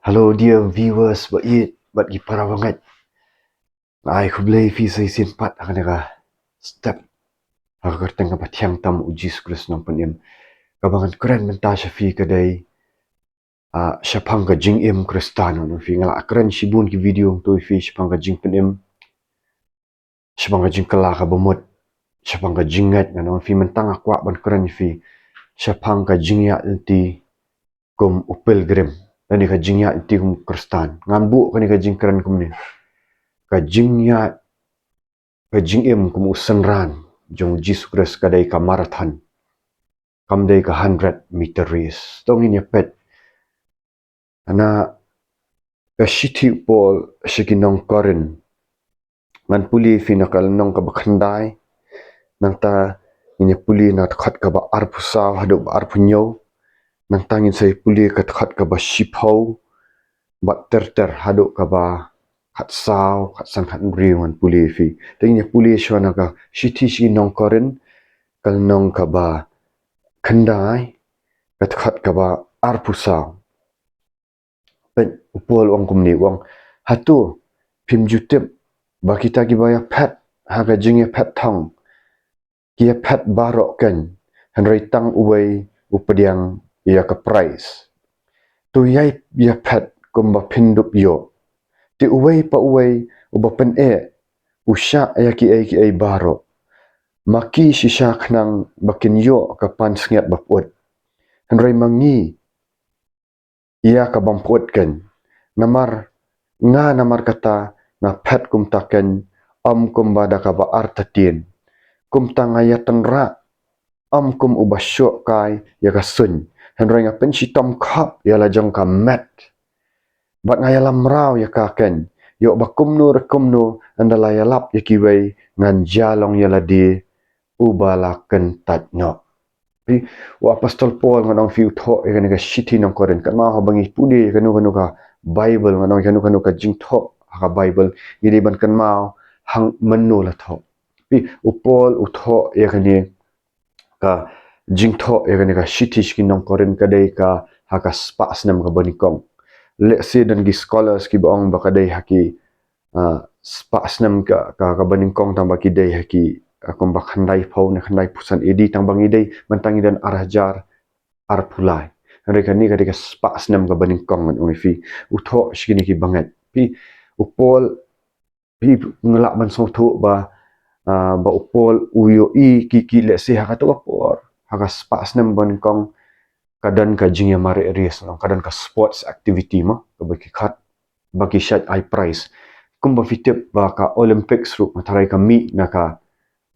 Hello dear viewers, bait bagi para banget. Ai ku blai fi sai sin pat ka step. Aku tengah patiang tam uji Khristan penim. Kabangan keren menta fi kadei. Syapang ka Jingim Khristan no fi ngala keren sibun ki video tu fi syapang ka jing penim. Syapang ka jing kala ka bomot. Syapang ka jingat no fi mentang akwa ban keren fi. Syapang ka jingya ti kum upilgrim. Ani ka jingya ti kum Khristan. Ngambu kani ka jing keren kum ni. Ka jingya ka jingim kum usenran jong Jesus Christ kadai ka marathon. Kamdai ka 100-meter race. Tong ini pet. Ana ka shiti pol shikinong korin. Ngan puli finakal nong ka bakandai. Nang ta ini puli na takhat ka ba arpusaw haduh ba arpunyo. Nang tangin say puli ka takhat ka ba shiphaw. Ba ter haduh ka ba khatsaw khatsan khatnriw ngan puli fi. Tang ini puli shwa na ka shiti shikinong korin. Kal nong ka ba kadei katkat kaba arpusaw pen upol wang kumni wang haduh phim jutip bakita ki baya pet haga jinge pet thong kia pet barok ken henry tang uwei upadiang ia ka price tu yai ya pet kumba pindup yo ti uwei pa uwei uba pen usha ya ki ai barok maki shisha khnang bakin yo ka pan sngiat baput henry mangi ia ka bamput kan namar kata na pet kum taken kum bada ka ba artatin kum tangaya tenra kum ubasyo kai ya ka sun henry nga pensi tom khap ya la jong ka met bat ngaya lamrau ya ka ken yo ba kumnu andala ya lap ya kiwei ngan jalong ya la di ubala ken tatno wa apostol Paul nganong fiu tho e ga shiti nong koren kan ma ho bangi pudi kanu ka Bible nganong kanu ka jing tho ka Bible ni ban kan ma hang menu la tho pi upol utho e ka jing tho e ka shiti skin nong koren kadai ka haka spas nam ka banikong le se dan gi scholars ki bong ba kadai haki spas nam ka banikong tang ba ki dai haki akom ba khandai phau na khandai pusan edi tang bangi dei mantangi dan arhajar arpulai mereka ni kadika spa snam ka baning kong ngan fi utho shikini ki banget pi upol pi ngelak ban song thu ba upol uyo ki le se ha to por ha spa snam baning kong kadan ka JINGMAREH race kadan ka sports activity ma ka baki khat baki shat I prize kumba fitip ba ka olympics ru matharai ka mi naka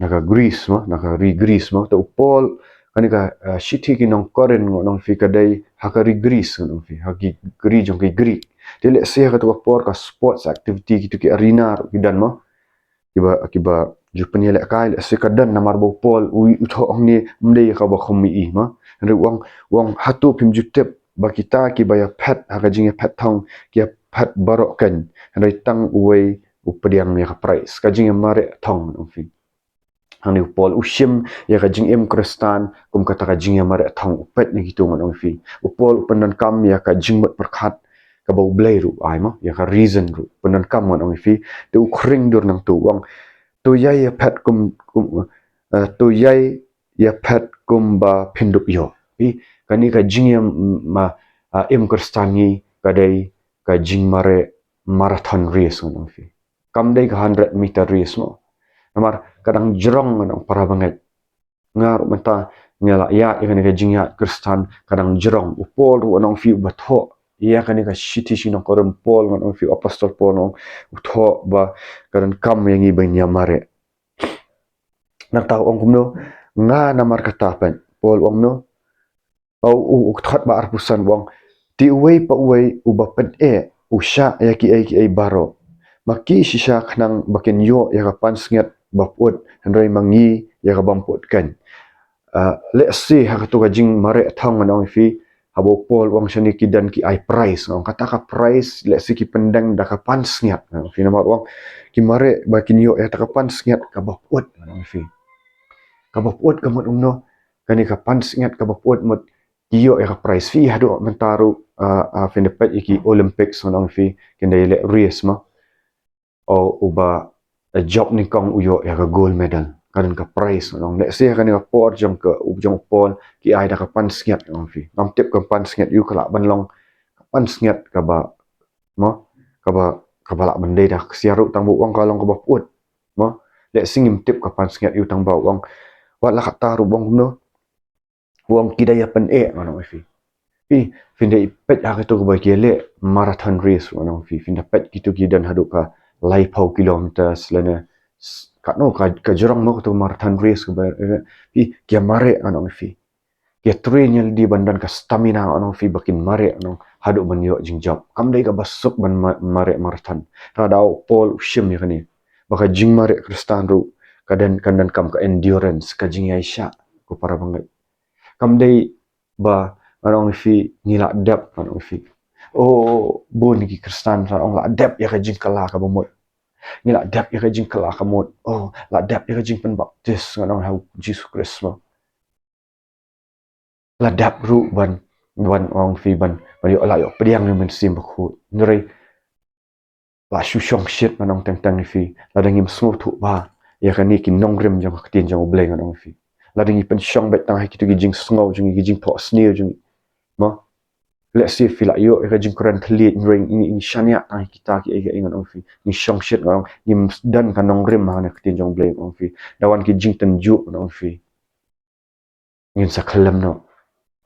Greece ma naka Greece ma to upol kanika shiti ki nong koren nong fi kadai hakari Greece nong fi haki gri jong ki Greek tele se ka to por ka sports activity ki arena ki dan ma kiba jupen le kai le se kadan namar bo pol utho ni mdei ka ba khomi i ma re wang hatu pim jutep bakita ki baya pet haka jinge pet thong ki pet barok kan re tang uwei upadiang ya ka price ka JINGMAREH thong nong fi hani upol ushim ya ka jingim Khristan kum kata ka JINGMAREH thong upet ni gitu ngon fi upol penan kam ya ka jingmat perkhat ka bau blai ru ai ma ya ka reason ru penan kam ngon fi tu khring dur nang tu wang tu yai ya pet tu yai ya pet kum ba pindup yo pi kani ka jingim ma im Khristan ni kadai ka JINGMAREH marathon race ngon fi kam dai ka 100-meter race mo namar kadang jerong nang para banget ngar menta ngela ya kan ka jingya Khristan kadang jerong upol ru nang fi batho ya kan ka shiti sino koron pol nang fi apostol Paul nang utho ba kadang kam yang i JINGMAREH nak tahu ong kumno nga namar kata pen Paul ong no au thot ba arpusan wong ti uwei pa uwei uba pen usha ya ki ai baro maki shisha khnang baken yo ya ka pansnget baput henry mangi ya ka bamput kan let's see ha to ka JINGMAREH thong nong fi habo pol wang shani ki dan ki ai price ngong kata ka price let's see ki pendang da ka pansnget fi namar wang ki mare bakin yo ya ta ka pansnget ka baput nong fi ka baput ka mot umno kani ka pansnget ka baput mot kiyo ya prize fi haduh mentaru fin dapat iki Olympics nang fi kendai le race ma o uba job ni kong uyo ya ka gold medal kan ka prize nang le se kan ka por jong ka jong pol ki ai da ka pan sngiat nang fi ngam tip ka pan sngiat yu kala ban long pan sngiat ka ba mo ka ba ka bala bende dah siaru tang bu wang kalong ka ba put mo le singim tip ka pan sngiat yu tang ba wang wat la kata ru bong no wang kidaya pen nang fi fin da pet ha to ba kele marathon race nang fin da pet kitu ki dan hadu ka lai pau kilometer selena kat no ka jurang mo to marathon race ba kia mare nang kia train yang di bandan ka stamina nang bakin mare nang hadu ban yo jingjap kam dai ka basuk ban mare marathon ta dau pol shim ya kani baka jingmare Khristan ru kadan kandan kam ka endurance ka jingyai sha ko para bangai kam dai ba anong ngila dap anong oh bon ki Khristan sa ong la dap ya ka jing kala ka bomot ngila dap ya ka jing kala ka mot oh la dap ya ka jing pen baptis anong how Jesus Christ mo la dap ru ban ong ban yo la yo pediang ni men sim bakut nrei la shu shong shit anong tang tang la dangim smooth thu ba ya ka ni ki nong rem jong ka tin jong bleng anong la dangi pen shong bet tang ki tu gi jing sngo jong gi jing po sneo jong mo let's see feel like yo ka jing kuran thlit ring ni shania ai kita ki ai ngon ong ni shong shit ngong ni dan kan nong rim ha na tin jong blame ong dawan ki jing tan ju ong ngin sa khalam no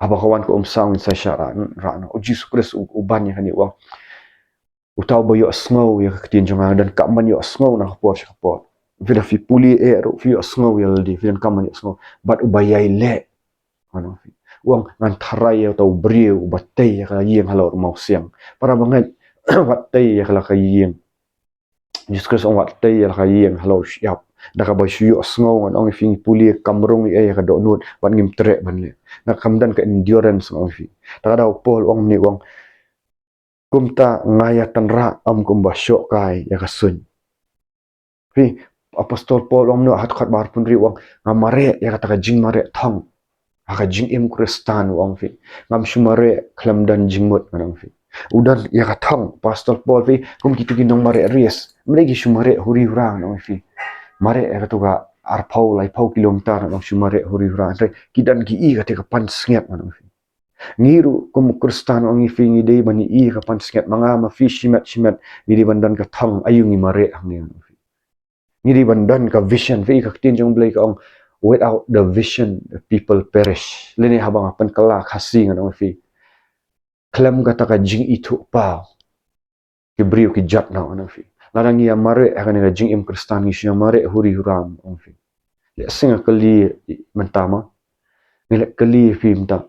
aba kawan ko sang in sa shara ra no o Jesus Christ u ban ya ni wang utaw bo yo sngo ya ka tin jong dan ka man yo sngo na ko po vila fi puli ro fi yo sngo ya di fi kan man yo sngo but u bayai le ano wang ngan tharai atau beriu batai ya ka yeng halor mau siang para bangai batai ya ka yeng diskus on batai ya ka yeng halor siap da ka ba shu sngo ngan ong fi puli kamrung ya ka do nut wan ngim tre ban le na kamdan ka endurance ong fi ta da pol ong ni wang kumta ngaya tanra am kum ba sho kai ya ka sun fi apostol Paul ong no hat khat bar pun ri wang ngamare ya ka ta jingmare thong aka Jingim Khristan wang fi ngam shumare klam dan jingmut nang fi udan ya ka thong pastor Paul fi kum kitu ki nong mare ries mregi shumare huri hura nang fi mare ya ka to ga ar phau lai phau kilometer nang shumare huri hura andre kidan ki I ka te ka pan snget nang fi ngiru kum Khristan ong fi ngi dei bani I ka pan snget manga ma fi shimet ngi bandan ka thong ayungi mare ang ni nang fi ngi bandan ka vision fi ka tin jong blai ka ong without the vision the people perish lene habang apan kala khasi ngan fi klam kata ka jing itu pa ki brio ki jat na ngan fi larang ya mare akan ga jing im Khristan ni shia mare huri huram on fi le singa kali mentama ngile kali fi mta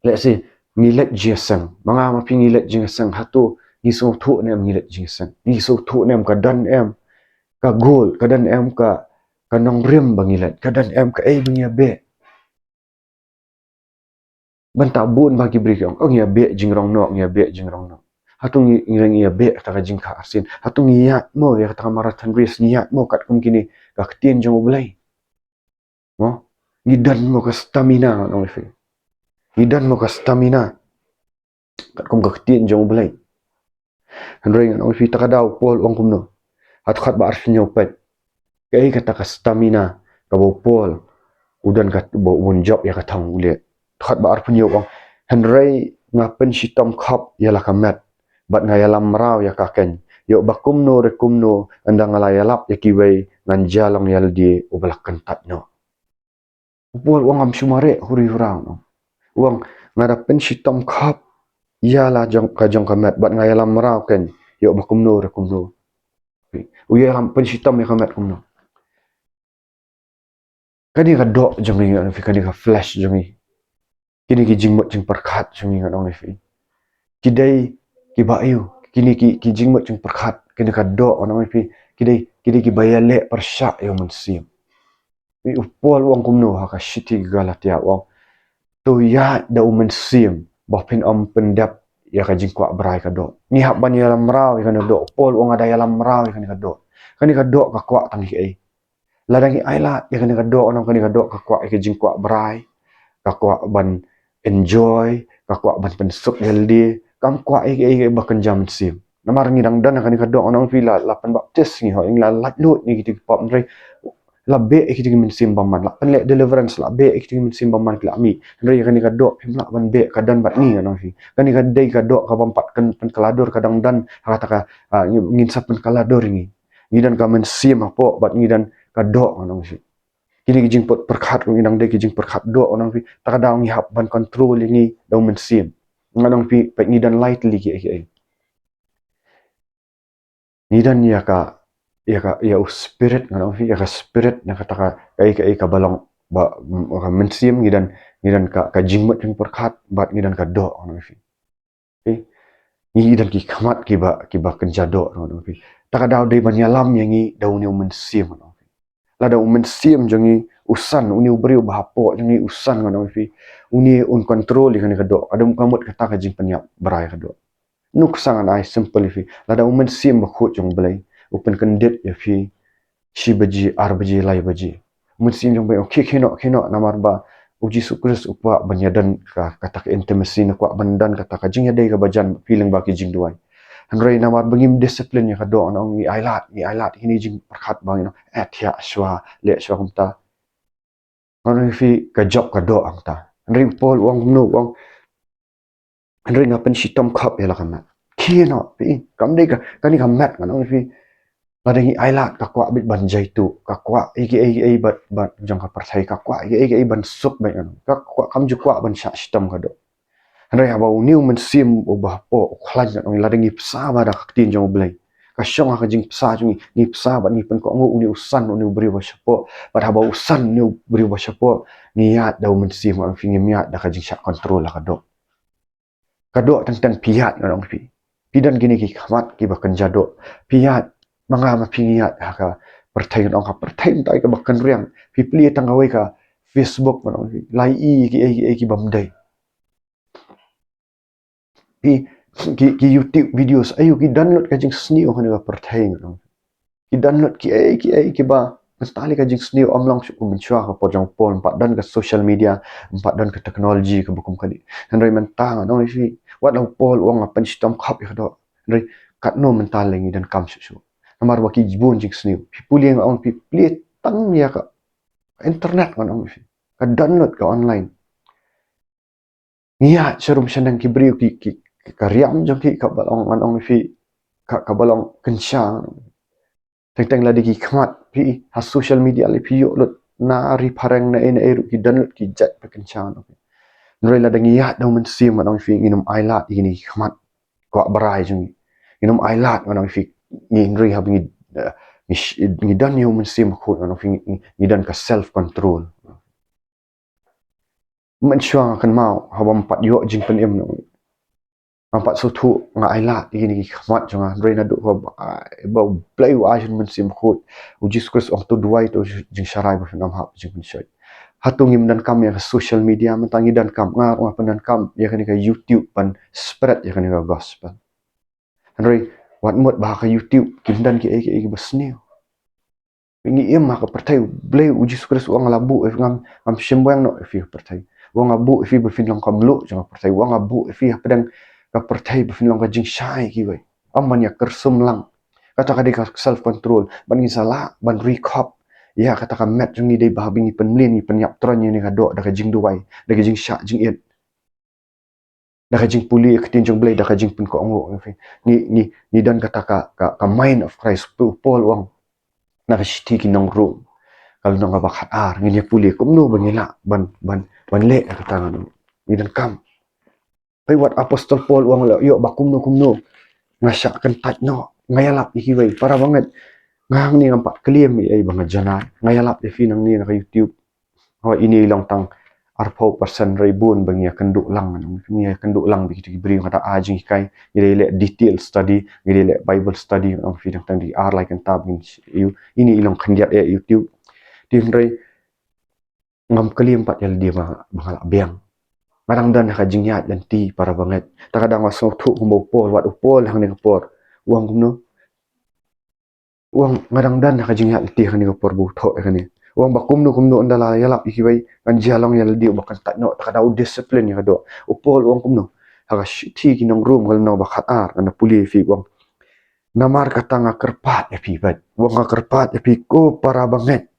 le si ngilet jesang manga ma pi ngilet jesang hatu ni so thu nem ngilet jesang ni so thu nem ka dan em ka gol ka dan em ka kanong rim bangilet kadan em ka ai dunia be banta bun bagi beri oh ngia be jingrong no ngia be jingrong no hatung ngia be ta jing Kha-arsien hatung ngia mo ya ta marathon race ngia mo kat kum kini ka ktien jong ulai mo ngidan mo ka stamina no fi ngidan mo ka stamina kat kum ka ktien jong ulai handreng no fi ta dau pol ong kum no hat khat ba arfinyo pet kai ka ta ka stamina ka bo pol udan ka bo un job ya ka thang ule khat ba arfinyo ong henrei ngapen sitom khop ya la kamet bat ngayalam raw ya kaken yo bakumno rekumno andang alayalap ya kiwei ngan jalong yal di ubalak kentat no pol wang am shumare huri hurang no wang ngadapen sitom khop ya la jong ka jong kamet bat ngayalam raw ken yo bakumno rekumno uya lam pen sitom ya kamet kumno kani ka do jong ni kani ka flash jong ni kini ki jingmot jing perkhat jong ni ngong fi kidai ki bayu kini ki jingmot jing perkhat kini ka do onang fi kidai ki bayale persya yo mensim wi upol wong kumno ha ka shiti galatia wong to ya da mensim ba phin om pendap ya ka jingkwa brai ka do ni hab ban ya lam raw ya do pol wong ada ya lam raw ya kani ka do ka kwa tang ki ai ladangi ai la ya kani ka do onang kani ka do ka kwa ke jingkwa brai ka kwa ban enjoy ka kwa ban pensuk healthy kam kwa ai bakan jam sim namar ngi dang dan kan ka do onong vila lapan baptis ngi ho ing la lat lut ni gitu pop ndre la be gitu min sim baman la pen le deliverance la be gitu min sim baman la mi ndre kan ka do pim la ban be ka dan bat ni onong vi kan ka dei ka do ka bampat kan pen kaladur kadang dan kata ka ngin sa pen kaladur ngi dan ka men sim apo bat ngi dan ka do onong vi kini kijing pot perkhat ngi dang de kijing perkhat do onong vi ta daw ngi hap ban control ini daw men sim ngadong pi pe ngi dan lightly ki ngi dan ya spirit ngadong fi ya ka spirit na kata ka balong ba ka men sim ngi dan ka jingmut yang perkhat bat ngi dan ka do onong fi ngi dan ki khamat ki ba kenja do onong fi ta daw de ban yalam yang ngi daw ni men sim lada umen siem jangi usan uni ubri bahapo jangi usan ngana fi uni un control kan kado adum kamut kata ka jing penyap berai kado nuk sangan ai simple fi lada umen siem bakut jong belai open kendit ya fi shi baji ar baji lai baji mun siem jong bai okay kino namar ba uji sukres upa banyadan ka kata ka intimacy na kwa bandan kata ka jing yadai ka bajan feeling ba ki jing duai Henry namar bangim discipline ya kado na ngi ailat ini jing perkhat bang no atia shwa le shwa kumta Henry fi ka job kado angta Henry pol wang no wang Henry ngapen si tom khap ya lakam kino pi kam dei ka kani kam mat kan fi ladangi ailat ka kwa bit ban jaitu ka kwa ai bat jang ka persai ka kwa ai ban suk bai kan ka kwa kam ju kwa ban sha sistem kado Henry haba uniu men sim ubah po khlan ngi ladangi psa ba da tin jong blai ka syong ha jing psa jung ni psa ba ni pen ko ngu uni usan uni beri wa syapo ba haba usan ni beri wa syapo niat da men sim ang fi niat da ka jing syak control la kado tentang piat orang fi pidan gini ki khamat ki bakan jado piat manga ma pingiat ha ka perthai orang ka perthai tai ka bakan riang pi pli tangawai ka Facebook orang fi lai ki bamdai ki YouTube videos ayo ki download ka jing sni o kana perthai ngam ki download ki ba mestali ka jing sni om long su kum chua ka pojang pol empat dan ke social media empat dan ke teknologi ke bukum kali handai mentang no fi wat long pol wang apan sistem khap ya do handai kat no mental lengi dan kam su namar wa ki jibun jing sni pi puli ang pi pli tang ya ka internet kan om fi ka download ka online niya serum sendang ki beri ki karyam jong ki ka balong an fi ka balong kencang teng la digi khamat pi ha social media le pi yo lot na ri parang na ene eru ki dan ki jat pe kencang nrei la dangi ya dau men sim nang fi nginum ailat ini khamat ko barai jung nginum ailat nang fi ni nrei ha ngi dan yo men sim ko nang fi ngi dan ka self control men chuang kan mau ha bam pat yo jing pen em Nampak sutu nga ailat ini khamat jonga nrei na du ko ba play wa ajun men sim khut uji skurs ong tu duai to jing sharai ba nam hap jing shoi hatungim dan kam ya social media mentangi dan kam nga pan kam ya kan ka YouTube pan spread ya kan ka gospel nrei wat mot ba ka YouTube kim dan ki basni ngi em ma ka pertai play uji skurs ong labu ngam shimboang no fi pertai wong abu fi ba fin long kam lu jonga pertai wong abu fi pedang ka perthai befin long ka jingshai ki wei amman ya kersum lang kata ka ka self control ban ni sala ban recap ya kata ka met jungi dei bah bingi penlin ni penyap tron ni ka do da ka jing duai da ka jing sha jing it da ka jing puli ka tin jong blai da ka jing pun ko ngo ni dan kata ka mind of Christ pol wang na ka shiti ki nong ru kalau nong ka khat ar ngi puli kum no bangila ban le kata ni dan kam Pai wat apostol Paul wang la yo bakum no kumno ngasya kan tat no ngayalap iki wei para banget ngang ni nampak clear mi ai banget jana ngayalap de finang ni na YouTube ho ini long tang arpo person ribun bangia kenduk lang ni kenduk lang bi ki bri kata ajing kai ni le detail study ni le bible study ang finang tang di ar like and tab ini ilong khandiat YouTube tim rei ngam kelim pat yal dia bangal biang Marang dan ka jingyat dan ti para banget. Takadang masuk tu kumbo pol wat upol hang ni por. Uang kumno. Uang marang dan ka jingyat ti hang ni por bu tho ka ni. Wang bakum no andala yalap ikibai kan jalong yal dia bakan tak no tak ada disiplin ya do. Upol wang kumno haga ti kinong room kal no bakat ana puli fi wang namar kata ngakerpat ya pi bat. Wang ngakerpat ya pi ko para banget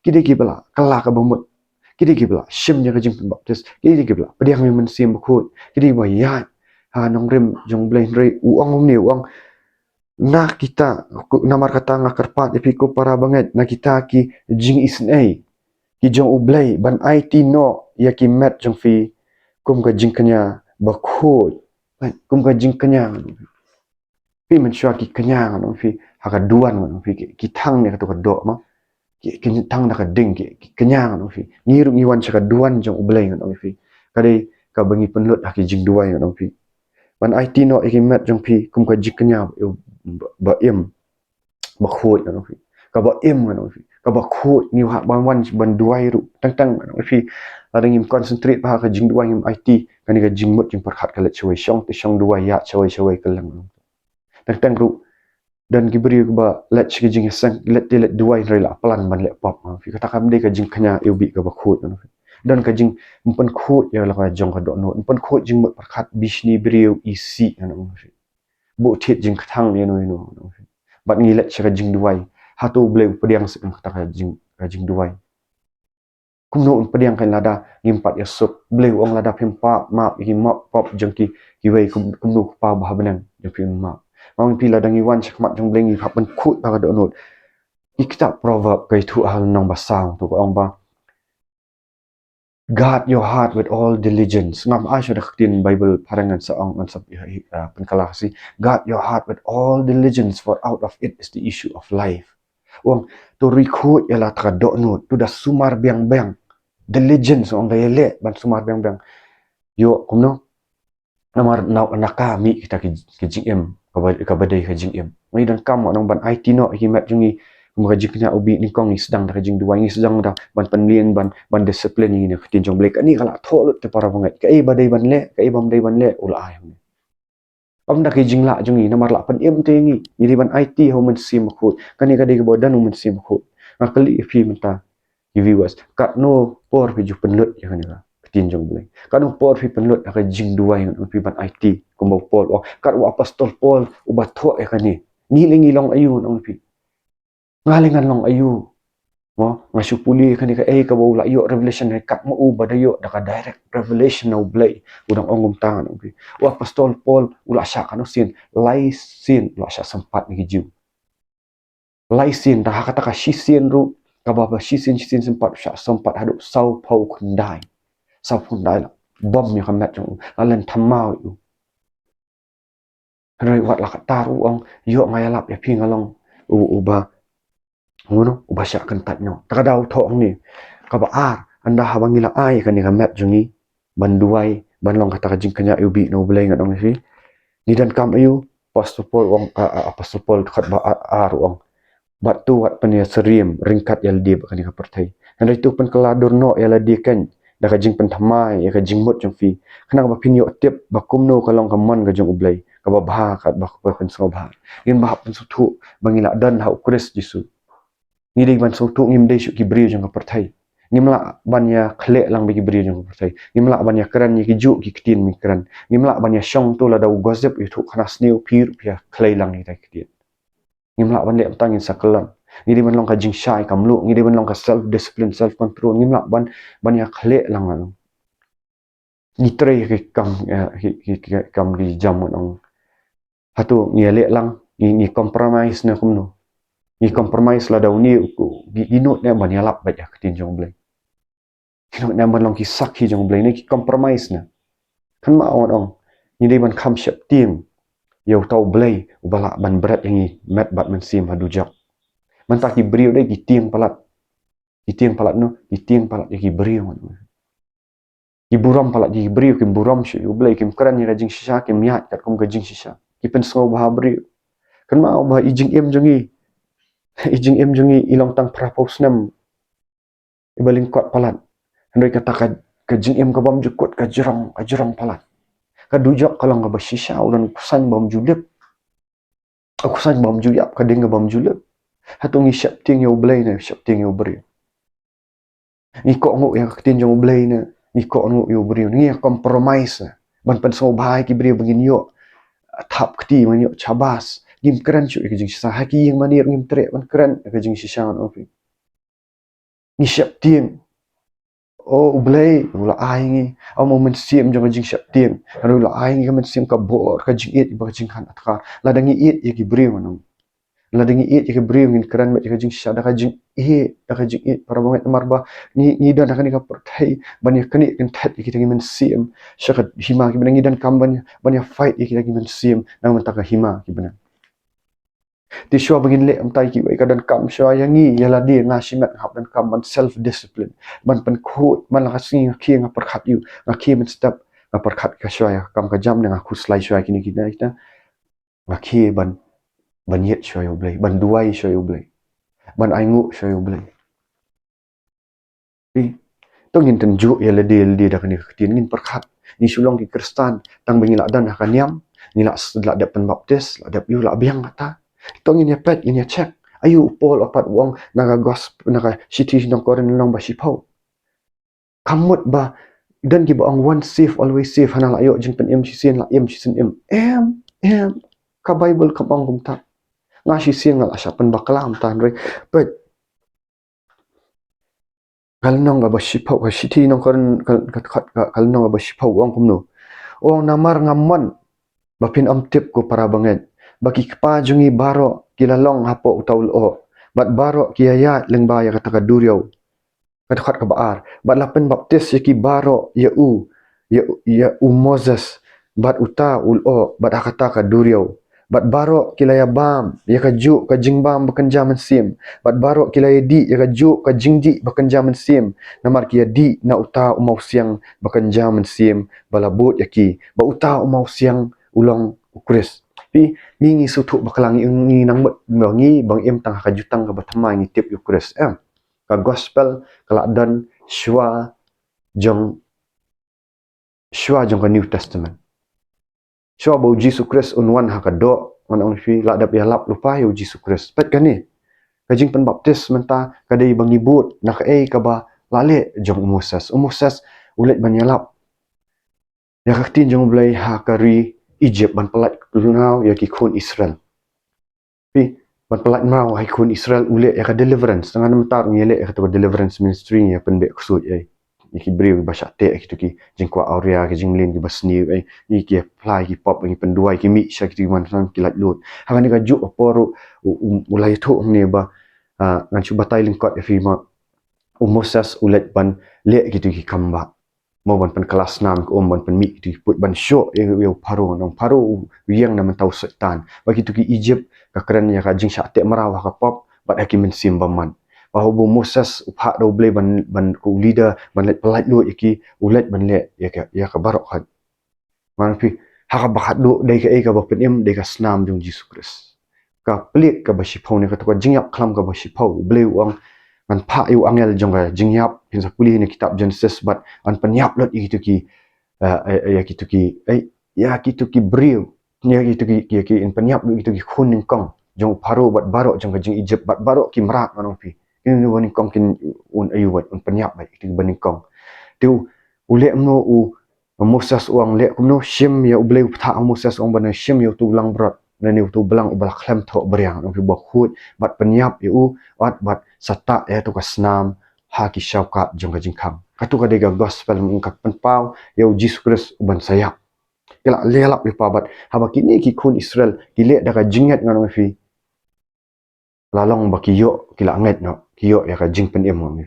kidi ki bala kala ka bumut kidi ki bala shim nya jing baptis kidi ki bala padiang men sim bakut kidi ba ya ha nong rim jong blai rei uang ni uang na kita namar kata ngakerpat ya pi ko para banget na kita ki jing isnai ki jong ublai ban IT no ya ki met jong fi kum ka jing kanya bakut kum ka jing kanya pi men shwa ki kanya no fi ha ka duan no fi ki thang ne ka to ka do ma ki thang na ka ding ki kanya no fi ni ru ni wan cha ka duan jong ublai no fi kadai ka bangi penlut ha ki jing duai no fi ban IT no ki met jong fi kum ka jing kanya ba em bakut no fi ka ba em no fi ka ba khut ni ha ban wan ban duai ru tang no fi ada ngim concentrate pa ka jing duai ngim IT kan ka jing mut jing perkhat ka le choi shong te shong duai ya choi ka lang tang ru dan gibri ba let chi jing sang let duai rai la plan ban le pop fi kata kam de ka jing khanya ubi ka ba khut no fi dan ka jing mpan khut ya la ka jong ka do no mpan khut jing mut perkhat bishni briu isi no fi bo thit jing thang ni no fi bat ngi let chi ka jing duai hatu bleu pediang se kata ka jing duai kumno pediang kan lada ngimpat ya sup bleu ong lada pempa ma ki map pop jengki ki wei kumno pa bah benang de pim ma ong pi lada ngi wan chakmat jong bleng hap ben khut pa do not ki kita proverb kai thu hal nong basang tu ong ba guard your heart with all diligence ngam a shoda khtin bible parangan sa ong an sab penkalasi guard your heart with all diligence for out of it is the issue of life wong to recruit yala tra do not tu da sumar biang diligence ong gayele ban sumar biang yo kumno namar naka mi kita ki jingim ka badai ka jingim ngi dan kam nong ban IT no ki mat jungi mga jingnya ubi ni kong sedang da jing duai ni sedang da ban penlien ban discipline ni khtin jong blek ani kala tholut te para bangai kai badai ban le kai bam dai ban le ula ai om da ki jingla jungi namar la pan em te ngi ni ban IT ho men sim khut kani ka dei ka bodan men sim khut ngakali fi menta viewers kat no por pi ju penlut ya kan tin jong bleng kan no por pi penlut ka jing duai ngan pi ban IT kumbo pol o kat wa apostol pol ubat tho ya kan ni lingi long ayu nong pi ngalingan long ayu mo ngasupuli kan ka ka bo la yo revelation kat mo u badayo da ka direct revelation no blay udang ongum tangan nong pi wa apostol pol ula sya kan sin lai sin ula sya sempat ni ju lai sin da kata ka shisin ru kababa shisin sempat sempat haduh sau pau kundai la bom mi khamat jong alan thamau yu roi wat la taru ong yo ngayalap ya pi ngalong uba ngono uba sya kan tat nyo takadau thong ni kaba ar anda habangila ai kan ni khamat jongi banduai banlong kata ka jing kanya ubi no blai ngadong fi ni dan kam ayu pastopol ong apostol khat ba ar ong batu wat penia serim ringkat yal di kan ni kapertai andai tu pen keladur no yala di kan da ka jing pen thamai ya ka jing mot jong fi khana ba phin yo tip ba kumno kalong ka mon ka jong ublai ka ba bha kat ba ko pen so bha ngin ba pen su thu bangila dan ha ukris jisu ni dei ban so thu ngim dei shu ki bri jong ka perthai ngimla banya khle lang bi ki bri jong ka perthai ngimla banya kran ni ki ju ki ktin mi kran ngimla banya shong to la da gozep yu thu khana sneu pir pia khlei lang ni ta ktin ngimla ban le tangin sakalan ni di ban long ka jingshai kamlu ni di ban long ka self discipline self control ngimla ban ya khle lang ano ni tre ki kam di jam nong hatu ni le lang ni compromise na kumno ni compromise la daw ni ginot na ban ya lap ba ya tin jong blai ginot na ban long ki sak hi jong blai ni ki compromise na kan ma ong ni di ban kham shap tim yo tau blai ubala ban berat yang met bat men sim hadu jak man tak ki brio dai ki tiang palat no ki tiang palat ki brio ki buram palat ki brio ki buram shu yo blai kim kran ni rajing shisha kim yat kat kum gajing shisha ki pen so ba brio kan ma ba ijing em jongi ilong tang prapos nam ibaling kot palat andai kata ka jing em ka bam jukut ka jerang palat ka dujak kalong ka ba shisha ulan kusan bam julep aku san bom juyap ka ding bom julep Hatu ngi siap ting yo blay na siap ting yo beri. Ngi kok ngu yang ketin jong blay na ngi kok ngu yo beri. Ngi compromise. Ban pen so bahai ki beri begin yo thap keti man yo chabas. Gim keren chu ke jing sa haki yang manir ngim tre ban keren ke jing sishan ofi. Ngi siap ting oh blay la ai ngi au moment sim jong jing siap ting ru la ai ngi moment sim ka bor ka jing it ba jing khan atkar la dangi it ye ki beri manong la dangi it ye ki beri ngin keren met ka jing sha da ka jing it para banget marba ni dan ka ni ka pertai ban ye kani kin that ye ki tangi men sim syakat hima ki benang dan kam ban ye fight ye ki tangi men sim nang men ka hima ki benang ti shwa begin le am tai ki wai ka dan kam shwa yangi yala di nga shimat hap dan kam ban self discipline ban pen khut man la singi khi nga perkhat yu nga khi men step nga perkhat ka shwa ya kam ka jam nga khu slai shwa kini kita kita nga khi ban yet shwa yo blai ban duai shwa yo blai ban aingu shwa yo blai pi tong yin ten ju yala di da kini tin ngin perkhat ni sulong ki Khristan tang bengi la dan ka niam ni la dep pen baptis la dep yu la biang kata tong yin ya pet yin ya check ayu pol apat wong naga gospel naga city nong koren long ba shipau kamut ba dan ki ba ang one safe always safe hanal ayo jing pen em sin la em sin em ka bible ka bang kum ta nga sin ngal asya pen bakalam tan re pet kalnong ba shipau ka city nong koren kalnong ba shipau wong kum no ong namar ngamman bapin am tip ko para banget baki kpa jungi baro kilalong hapo utaul o bat baro kiaya lengba ya kata kaduriau kadkhat ka baar bat lapen baptis yaki baro ya u Moses bat uta ul o bat akata kaduriau bat baro kilaya bam ya kaju ka jingbam bekenja mensim bat baro kilaya di ya kaju ka jingdi bekenja mensim namar kia di na uta umau siang bekenja mensim balabut yaki ba uta umau siang ulong ukris pi ngi sutu bakalang ngi nang ngi bang em tang ka jutang ka batama ngi tip ukris ka gospel kaladan shwa jong ka New Testament shwa bo Jesus Christ unwan ha ka do on on fi la dap ya lap lupa yo Jesus Christ pet kani ka jing pen baptis menta kadei bangi but nak ka ba lale jong Moses ulet ban ya lap ya ka tin jong blai ha kari Egypt ban pelat lunau ya ki khun Israel pi ban pelat mau hai khun Israel ulet ya ka deliverance dengan mentar ngele ya ka deliverance ministry ya pen be ksut ai iki beri basha te ki ki jingkwa aurea ki jinglin ki basni ai iki apply ki pop ki penduai ki mi sha ki man sang ki lat lut ha ni ka ju oporu ulai thu ne ba ngan chu batai lingkot fi ma Moses ulet ban le ki ki kamba mo ban pen kelas 6 ko ban pen mi ki put ban show yo paru nong paru yang na mentau setan bagi tu ki Egypt ka keren ya ka jingsha te marawa ka pop bat hakimin simbaman bahawa Moses upha do blay ban ku leader ban let pelat lu iki ulet ban le ya ka barok hat man pi ha ka bakat do dai ka ka ba penim dai ka snam jong Jesus Christ ka plik ka ba shipau ne ka to jingyap klam ka ba shipau blay uang man pha yu angel jong ka jingyap pin sa puli ni kitab Genesis bat an penyap lot iki tu ki ya ki tu ki ya ki tu ki briu ya ki tu ki in penyap lu itu ki khun ning kong jong paro bat barok jong ka jing Egypt bat barok ki merak manong pi ini wani kong kin un ayuat un penyap baik ti bani kong tu ule mno u Moses uang le kumno shim ya ublei tha Moses uang bana shim ya tu lang brat na ni tu belang ubal klem tho beriang no fi bakhut bat penyap yu bat sata ya tu kasnam ha ki shaukat jong ka jingkham katu ka dega gospel ngkat penpau ya Jesus Christ uban sayap kila lelap ni pabat haba kini ki kun Israel kile da ka jingat ngano fi lalong bakiyo kila nget no kiyo ya ka jing pen emo mi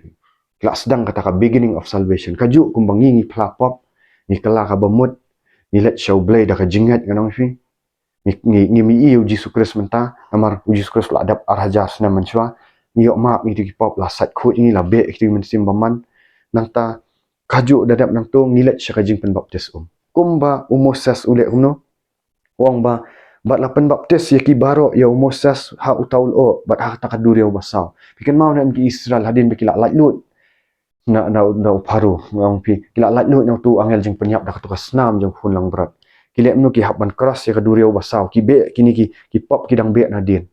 kila sedang kata ka beginning of salvation kaju kumbangi ngi plapop ni kala ka bamut ni let show blay da ka jingat ngano fi ni mi iyo Jesus Christ menta amar Jesus Christ la adap arhaja sna manchwa ni yo ma mi ki pop la sat khut ni la be ki men sim baman nangta kaju dadap nang to ni let shaka jing pen baptis kumba Moses ule umno wong ba bat la pen baptis ya ki baro ya Moses ha utaul o bat ha ta kadur ya basau bikin mau na ki Israel hadin be kila lat lut na paru ngong pi kila lat lut nang tu angel jing penyap dak tu kasnam jong phun lang berat kile mnu ki haban keras ya kadur ya basau ki be kini ki pop kidang be na din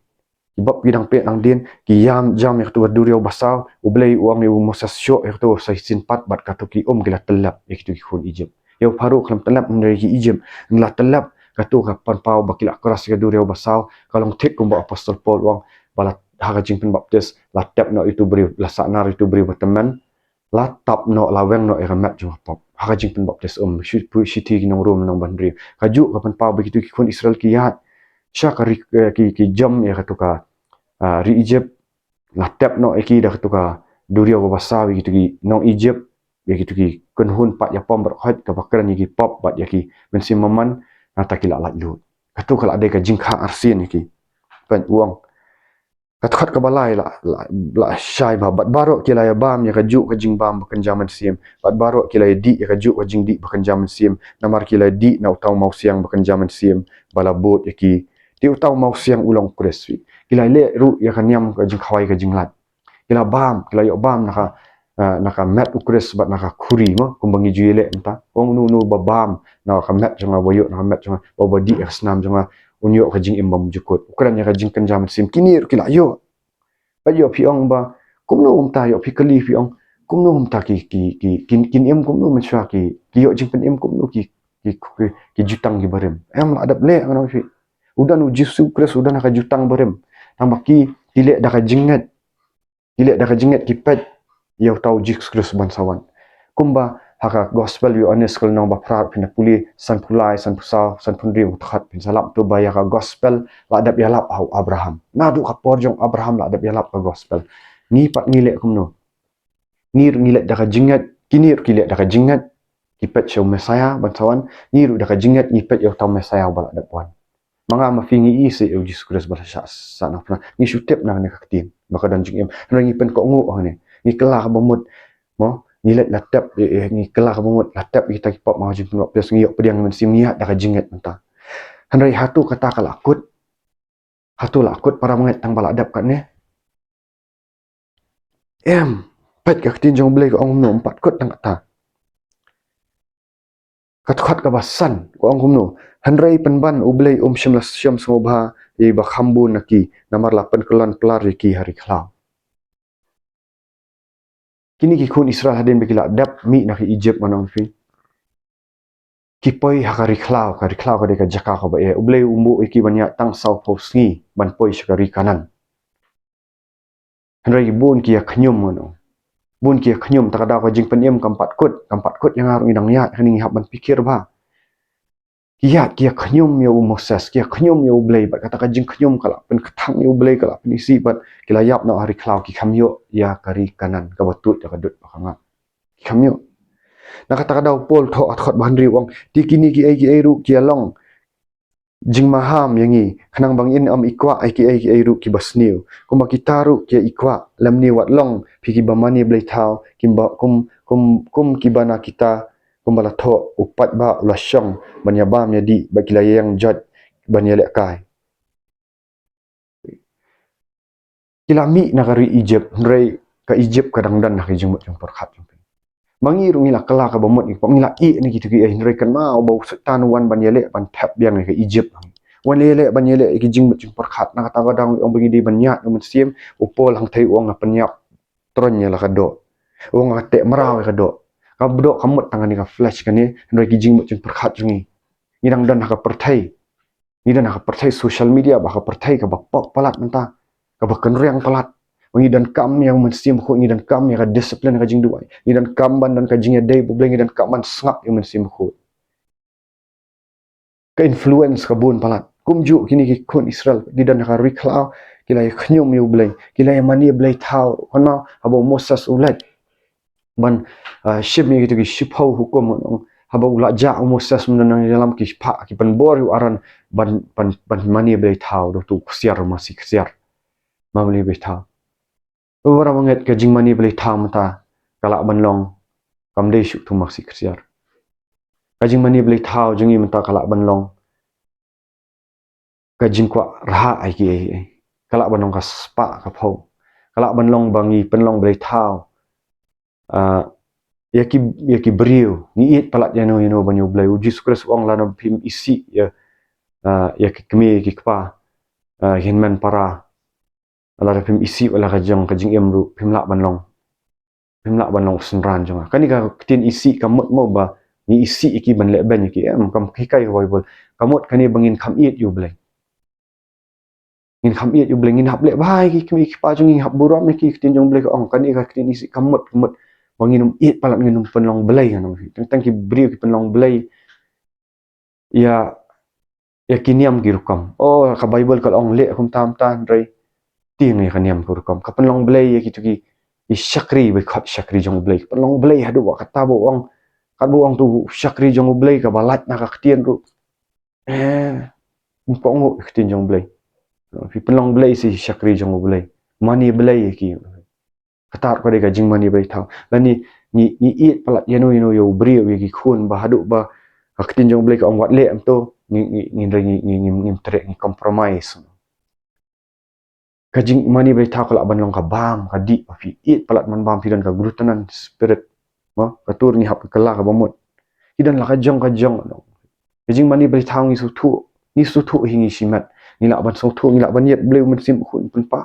Ibab pidang pet nang din ki yam jam yak tu duriau basau ublei uang ni mosas syok yak tu sai sin pat bat katu ki gila telap yak tu ki khun Egypt yo paru kelam telap dari ki Egypt ngla telap katu kapan pau bakila keras ke duriau basau kalong tek kumba apostol Paul uang balat haga jingpen baptis la tap no itu beri la sanar itu beri berteman la tap no la weng no eramat jong pop haga jingpen baptis shoot pu shiti nong room nong bandri kaju kapan pau begitu ki khun Israel ki yat syakari ki jam ya katu ka ri Egypt la tap no eki dah tu ka duriau ko basawi gitu ki nong Egypt ya gitu ki kunhun pat ya pom berkhat ka bakran ki pop bat ya ki mensi maman nata ki la lut katu kala ada ka jing Kha-arsien ki pen uang katkat ka balai la syai ba bat barok ki la ya bam ya ka ju ka jing bam bakan jaman sim bat barok ki la ya di ya ka ju ka jing di bakan jaman sim namar ki la di na utau mau siang bakan jaman sim bala bot ya ki ti utau mau siang ulong kreswi kila le ru ya kan nyam ka jing khawai ka jing lat kila bam kila yo bam naka mat ukres bat naka khuri mo kumbangi juile entah ong nu babam naka mat jonga boyo naka mat jonga bobodi snam jonga unyo ka jing imbam jukut ukran ya ka jing kan jam sim kini kila yo ayo pi ong ba kumno umta yo pi kali pi ong kumno umta kin em kumno mensha ki yo jing pen em kumno ki jutang ki barem em la adap le ngano pi udan ujisu kres udan ka jutang barem tambah ki tile da ka jingat tile da ka jingat ki pet yo tau jiks kres bansawan kumba haka gospel yo honest kal nong ba prat pina puli san pulai san pusau san punri utkhat pin salap tu baya ka gospel la adap ya lap au Abraham nadu ka porjong Abraham la adap ya lap ka gospel ni pat ngile kumno ngir ngile da ka jingat kinir kile da ka jingat ipet show mesaya bansawan niru da ka jingat ipet yo tau mesaya bal adap wan manga mafingi isi yo Jesus Christ bal sha sana pna ni shutep na ne kaktin baka dan jingim rangi pen ko ngu ne ni kela ka bomut mo nilet latap ni kela ka bomut latap kita ki pop ma jing pun plus ngi yok pediang men sim niat da ka jingat menta hanrai hatu kata kala akut hatu la akut para mengat tang bal adap kat ne em pet kaktin jong blai ko ong no empat kot tang ta katkat ka basan ko ang kumno hanrai penban ublei shimlas syam smobha e ba khambu naki namar 8 kelan pelar ki hari khlau kini ki khun Israel hadin bekila dap mi nak Egypt manong fi kipoi hakari khlau ka de ka jaka ka ba e ublei umbu iki banya tang sau posngi ban poi shakari kanan hanrai bun ki khnyum mono bun ki khnyum takada ka jing penem kampat kut yang arung idang ya kini hab ban pikir ba kia khnyum yo Moses kia khnyum yo blei bat kata ka jing khnyum kala pen kthang yo blei kala pen isi bat kila yap na hari khlau ki khamyo ya kari kanan ka batut ya kadut bakanga khamyo na kata ka daw pol tho athot bandri wang ti kini ki ai ru ki along jingmaham yangi khanang bangin am ikwa ai ru ki basniu kuma kitaru ki ikwa lamni wat long phiki bamani blei thau kimba kum kibana kita kumbala tho upat ba lasyong banya bam yadi bakila yang jad banya lek kai kilami nagari Egypt ngai ka Egypt kadang dan nak jengmut jeng perkhat jeng mangi rungila kala ka bomot ni pamila i ni gitu ki ngai kan ma bau setan wan banya lek ban tap biang ke Egypt wan lele banya lek ki jengmut jeng perkhat nak kata kadang ong bagi di banyak no sim upol hang thai ong penyap tronnya la kado ong ate meraw kado kabdo kamut tangan ni ka flash kan ni ngai ki jingmut jeng perkhat jungi ngidang dan ka perthai ni dan ka perthai social media ba ka perthai ka bapok palat menta ka bakan riang palat ngi dan kam yang mensim khu ngi dan kam yang ka disiplin ka jing duai ngi dan kam ban dan ka jing dei bu ngi dan kam ban sngap yang mensim khu ka influence ka bun palat kumju kini ki khun Israel di dan ka riklau kila khnyum yu blai kila mani blai thau hona abo Moses ulat ban ship ni gitu ki shipau hukum haba ula ja Moses menang dalam ki pa ki ban bor yu aran ban mani blai thau do tu siar masih siar mamli blai thau orang mengat ke jing mani blai thau mata kala ban long kam dei syuk tu masih siar ka jing mani blai thau jungi mata kala ban long ka jing kwa raha ai ki ai kala ban long ka spa ka phau kala ban long bangi penlong blai thau yaki beriu ni it palat yano banyu blai uji sukres ong lana phim isi ya ki kmi ki kpa hinman para ala da phim isi wala ka jong ka jingim ru phim la ban long sunran jong ka ni ka tin isi ka mot mo ba ni isi ki ban le ben ki em kam ki kai hoi bol kamot kani bangin kham it yu bleng ngin kham it yu bleng ngin hap le bai ki pa jong ngin hap buram ki tin jong bleng ong kani ka tin isi kamot bangin it palat ngin pen long blei anong tang ki bri ki pen long blei ya kiniam ki rukam oh ka bible kal ong le kum tam tan rei ti ngai kaniam ki rukam ka pen long blei ki tu ki syakri be khat syakri jong blei pen long blei hadu wa kata bo ong kat bo ong tu syakri jong blei ka balat na ka ktien ru ko ngo ktien jong blei fi pen long blei si syakri jong blei mani blei ki kata ko de ka jing mani blei thau lani ni it palat yenu yo bri ki khun ba hadu ba ka ktien jong blei ka ong wat le am to ni tre ni compromise ka jing mani blei thau kala ban long ka bam ka di fi it palat man bam fi dan ka glutanan spirit ma ka tur ni hap kala ka bomot idan la ka jong no ka jing mani blei thau ni su thu hingi simat ni la ban so thu ni la ban yet blei man sim khun pun pa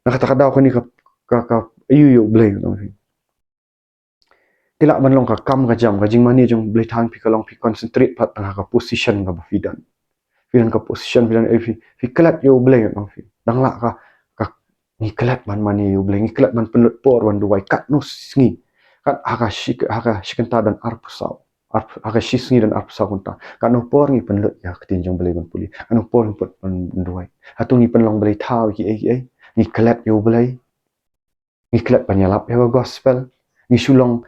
na kata ka daw ka ni ka yu blei no kila ban long ka kam ka jam ka jing mani jong blei thang fi ka long fi concentrate pat ka position ka fi dan ka position filan fi kelat yo bleng no fi dang la ka ni kelat man mani yo bleng ni kelat man penlut por wan duai kat no sngi kan aga shikenta dan arpusau aga shisngi dan arpusau kunta kan no por ni penlut ya ketin jong bleng ban puli anu por pot pan duai hatu ni penlong blei thau ki ai ni kelat yo blei ni kelat panyalap ya gospel ni sulong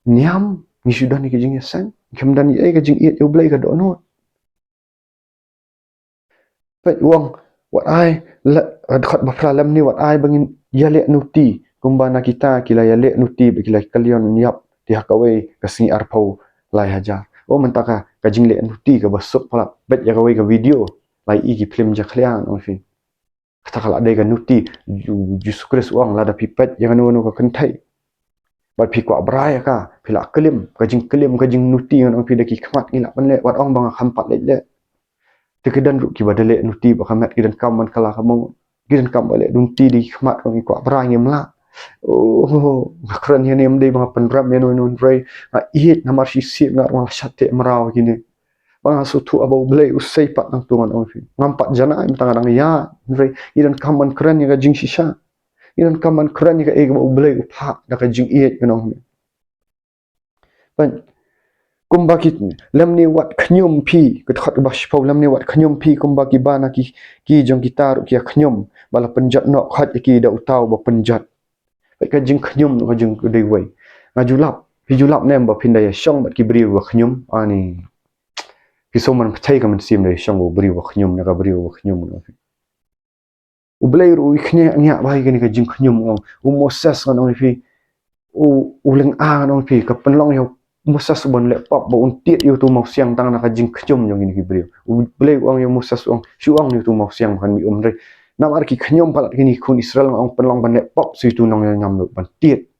niam ni sudah ni kejing yasan kemdan ai kejing it yo blei ka do no Peit wong wat ai la khat ba fra lam ni wat ai bangin yale nuti kumbana kita kila yale nuti kila kalion nyap ti hakawe kasni arpau lai hajar o mentaka ka jingle nuti ka basuk pala bet ya kawe ka video lai i ki film ja khlian on fi kata kala de ka nuti Jesus Christ wang la da pipet yang anu ka kentai ba pi kwa brai ka pila kelim ka jing nuti on fi de ki khmat ni la ban le wat ong bang khampat le Tekedan ru ki badale nuti ba khamat kidan kaman kala kamu kidan kam bale nuti di khamat ko ko brang yemla oh makran ya nem dei ba penram ya non rei a it na mar si na wal shatte maraw kini ba su tu abo blei usai pat nang tuan on fi ngampat jana im tang dang ya rei kidan kaman kran ya jing shisha kidan kaman kran ya e ba blei upha da ka jing it kanong ban kumbaki lamni wat khnyum phi ka khat ba shpau lamni wat khnyum phi kumbaki bana ki jong gitar ki khnyum bala panjat no khat ki da utaw ba panjat ka jing khnyum no jing dei wei na julap nem ba phinda ya shong ba ki bri wa khnyum ani ki so man thai ka man sim le shong ba bri wa khnyum na ka bri wa khnyum no u blai ru khnya nya bai ka ni ka jing khnyum o moses no fi u leng a no fi ka panlong yo musa subon le pop bo untiet yu tu mau siang tang na ka jing khnyum yong ini brio blei ong yo musa suang shuang yu tu mau siang kan mi umre na mar ki khnyum palat kini khun israel ong penlong ban le pop si tu nong ngam lu ban tiet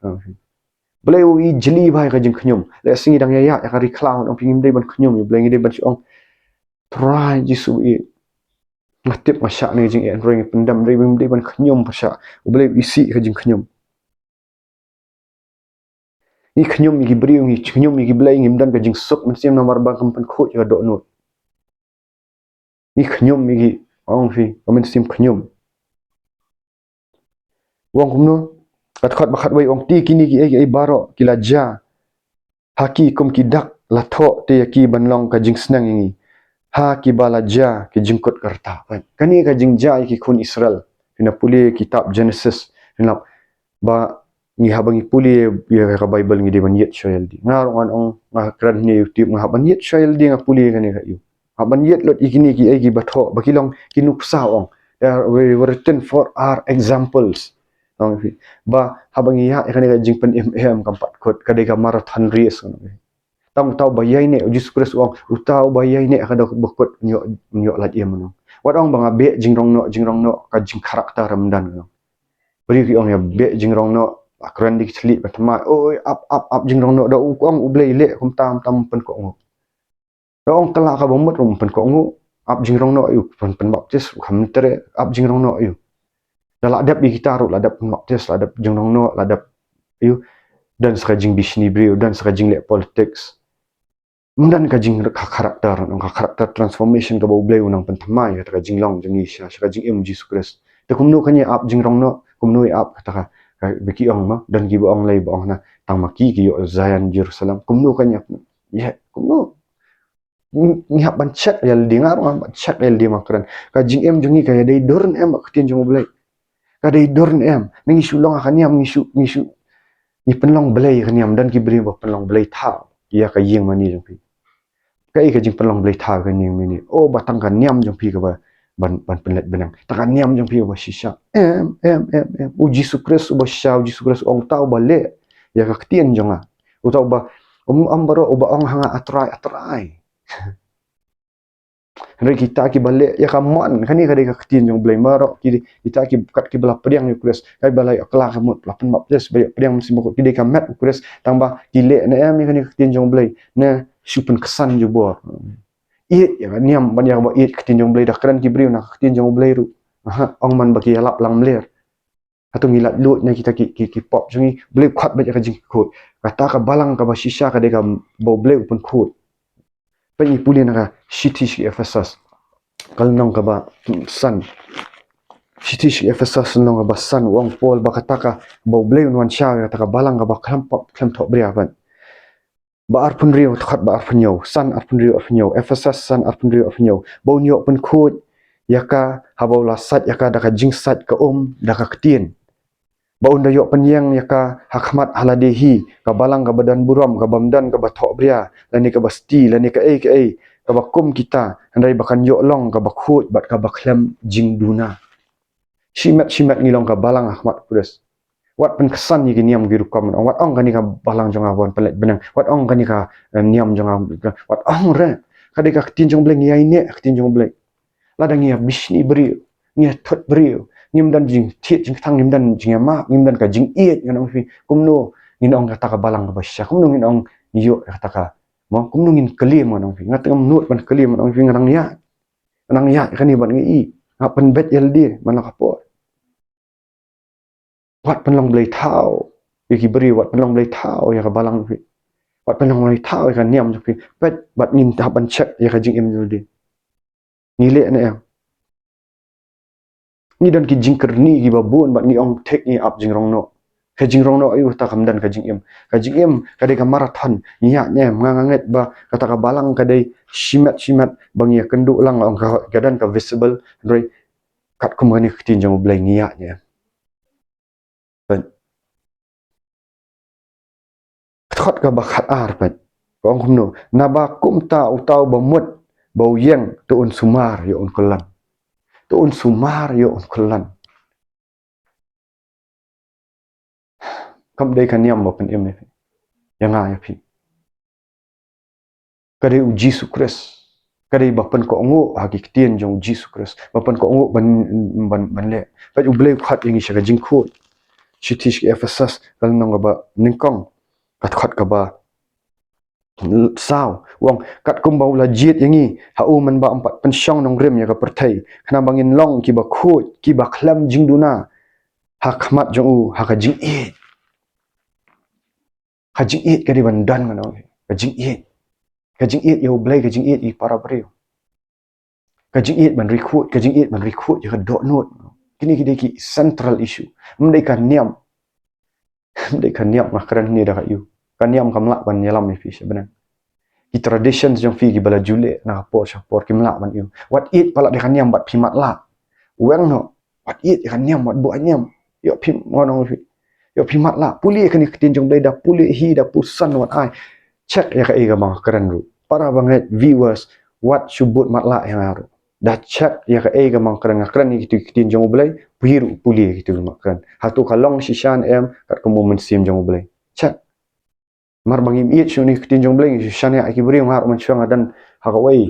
blei u i jeli bai ka jing khnyum le singi dang ya ka ri clown ong pingim dei ban khnyum yu blei ngi dei ban ong try jisu i ngatip masya ni jing en ring pendam dei ban khnyum pasya blei isi ka jing khnyum ni khnyum gi briu ni khnyum gi blai ngim dan ka jing sup man sim nomor ba kam pan khu ya do no ni khnyum gi ong fi man sim khnyum wong kum no kat khat ba khat wai ong ti kini gi ai baro kila ja haki kum ki dak la tho te ki ban long ka jing snang ngi ha ki bala ja ki jing kot karta kani ka jing ja ki khun israel ina puli kitab genesis ina ba ngi habangi puli ya ka bible ngi de ban yet shoyal di ngar on ong nga kran ni youtube nga ban yet shoyal di nga puli ka ni ka yu haban yet lot ikini ki ai ki batho bakilong kinuksa ong we were written for our examples ong fi ba habangi ya ka ni ka jing pen mm kampat khot kadei ka marathon race ong tong tau bayai ne Jesus Christ ong utau bayai ne ka dok bakut nyo lat yem no wat ong banga be jingrong no ka jing karakter ramdan no beri ki ong ya be jingrong no akran dik chli patma oi up jingrong no da ong ublei le kum tam pen ko ong da ong kala ka bomot rum pen ko ong up jingrong no yu pen baptis kham tere up jingrong no yu dah ladap di kita ru ladap maktes ladap jongnong no ladap you dan sekajing bisni brio dan sekajing le politics dan kajing karakter transformation ka bau bleu nang pentamai ka kajing long jing isha kajing em Jesus Christ te kumno kanya up jing rong no kumno up kata ka beki ong ma dan gi ong lei bong na tang maki ki yo Zion Jerusalem kumno kanya ya kumno ni hab ban chat yal dingar ban chat yal di makran kajing em jungi kaya dei dorn em ka tin jong blei ka dei dorn em ngi sulong ka niam ngi ni penlong blei ka niam dan ki bri ba penlong blei tha ya ka yeng mani jong pi kai ka jing penlong blei tha ka ni mini o batang kan niam jong pi ka ba ban penlet benang takan niam jong pi ba shisha o Jesus Christ ba shisha o Jesus Christ ong tau ba le ya ka tien jong a o tau ba baro o ba ong hanga atrai Hari kita ki balik ya kamon kan ni kadai ka tien jong blei maro ki kita ki kat ki bala pedang Christ kai balai akla ka mut lapan bab des banyak pedang mesti bokok ki ka mat Christ tambah dile na em kan ni tien jong blei na supen kesan jo bo it ya niam ban ya ba it tien jong blei dak kan ki briu nak tien jong blei ru ong man bagi alap lang mler atau ngilat lut na kita ki pop jungi blei khat ba ka jing khot kata ka balang ka ba shisha ka de ka bo blei pun khot pen puli na shitish Ephesus kal nong ka ba san shitish Ephesus nong ba san wang Paul ba kata ka bo blei wan sha ka balang ka ba klam pop klam thok bria ban ba ar pun rio khat ba ar pun yo san ar pun rio ar pun yo Ephesus san ar pun rio ar pun yo bo nyo pun khut yaka habau la sat yaka da ka jingsat ka da ka ktien ba unda yo penyang yaka hakmat haladehi ka balang ka badan buram ka bamdan ka ba thok bria lani ka basti lani ka ka ba kum kita andai bakan yo long ka ba khut bat ka ba khlem jing duna shimat ngilong ka balang hakmat pudes wat pen kesan ni niam giru kam wat ong kani ka balang jonga bon pelet benang wat ong kani ka niam jonga wat ong re kadi ka tin jong bleng yai ne tin jong bleng ladang ya bisni beri ngia thot beri ngim dan jing thiet jing thang ngim dan jing ma ngim dan ka jing iet ngan ong fi kumno ngin ong kata ka balang ka basya kumno ngin ong yo kata ka mo kumno ngin kelim ngan ong fi ngat ngam nut ban kelim ngan ong fi ngan ya kani ban ngi ngapen bet yaldi mana kapor wat penlong blei thau ki beri wat penlong blei thau ya ka balang fi wat penlong blei thau ya ka niam fi pet bat ngin ta ban check ya ka jing em yaldi ngile na em ni dan ki jingker ni ki babun bat ni ong tek ni up jing rong no ka jing rong no ayu ta kam dan ka jing em ka de ka marathon nya ne nganget ba kata ka balang ka de shimat bang ya kendu lang ong ka dan ka visible roi kat kum ni tin jong blai nya ne ban thot ka ba khat ar ban ong kum no na ba kum ta utau ba mut bau yeng tu un sumar yo un kolan tu un sumar yo un kolan kam dei kan niam mo pen em ne yang ai phi kadai u Jesus Christ kadai bapan ko ngu hagi tien jong Jesus Christ bapan ko ngu ban le pa u blei khat ingi sha jing khu shitish Ephesus kal nong ba ningkong kat khat ka ba sao wong kat kum bau la jiet yangi ha u man ba empat pensyong nong rem ya ka perthai khana bangin long ki ba khut ki ba khlam jing duna ha khmat jong u ha ka jing e ka di ban dan ngan ka jing e yo blai ka jing e I para breu ka jing e ban recruit ya ka do not kini ki central issue mdai ka niam makaran ni dah yu kan niam kamla ban nyalam ni fi sebenarnya ki traditions jong fi ki bala jule na por ki mla ban yu what it pala de kan niam bat phimat la weng no what it kan niam wat bo niam yo phim ngon fi yo phimat la puli kan ni tin jong dai da puli hi da pusan wat ai check ya ka e ga makaran ru para banget viewers what subut matla yang aru dah check ya ka e ga makaran ni ki tin jong blai piru puli gitu makaran hatu kalong sishan em kat ko moment sim jong blai check mar bangim it shuni tin jong blai sishan ya ki bri mar man chuang dan hakawai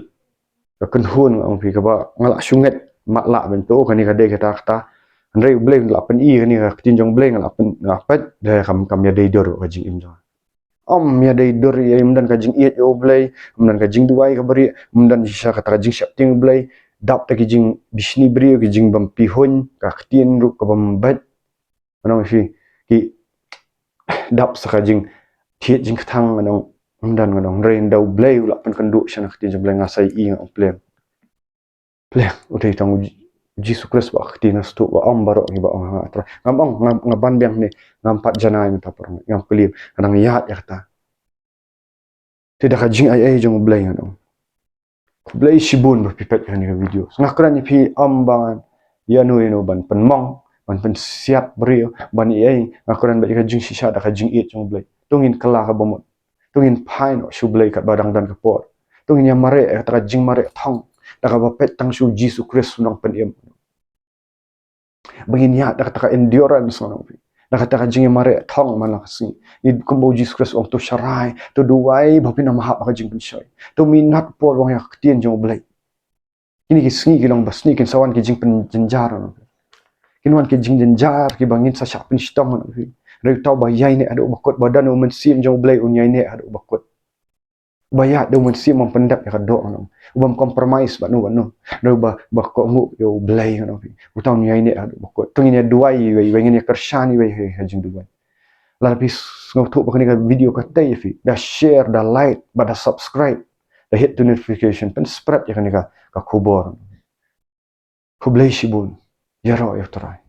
ka kun hun ang pi ka ba ngala sunget matla bento kan ni ka de kata andrei blai la pen I kan ni ka tin jong blai ngala pen ngapat de kam ya dei dor ka jing im jong ya dei dor ya imdan ka jing it yo blai imdan ka jing duai ka bari imdan sisa kata jing syap ting blai dap taki jing bisni brio ki jing bam pihun ka ktien ru ka bam bet anong ki dap saka jing thiet jing thang anong dan anong rain dau blay ula pan kan du sana ktien jing blay ngasai i ngam plem utai tang Jesus Christ ba ktien stu ba am baro ki ba atra ngam ngaban biang ni ngam 4 janai mi tapor ngam kulim anang yat yakta tidak ka jing ai jong blay anong blay shibun ba pipet kan ni video ngakran ni pi ambangan yanu ban penmong ban pen siap brio ban ai ngakran ba ka jing shisha da ka jing it jong blay tungin kala ka bomot tungin pain o shu blay kat badang dan ka por tungin mare ta jing mare thong da ka ba pet tang shu Jesus Christ nang pen em bangin ya da ka endurance nang da ka jing mare thong man la si ni kumbo Jesus Christ ong to sharai to duai ba pin ma ka jing pen shai to minat por wang ya ktien jong blay ini ki sngi ki long bas ni kin sawan ki jing pen jenjar kinwan ki jing jenjar ki bangin sa sha pen stong re tau ba yai ne adu bakut badan men sim jong blay un yai ne adu bakut bayat do men sim mam pendap ya kadok no ubam compromise ba no no ba ko ngu yo blay no utang yai ne adu bakut tungin ya duai we ngin ya Khristan we he jing duai la bis ngau tu ba ni video ka tai fi da share da like ba da subscribe da hit the notification pen spread ya ka kubor kublay shibun yaro ya trai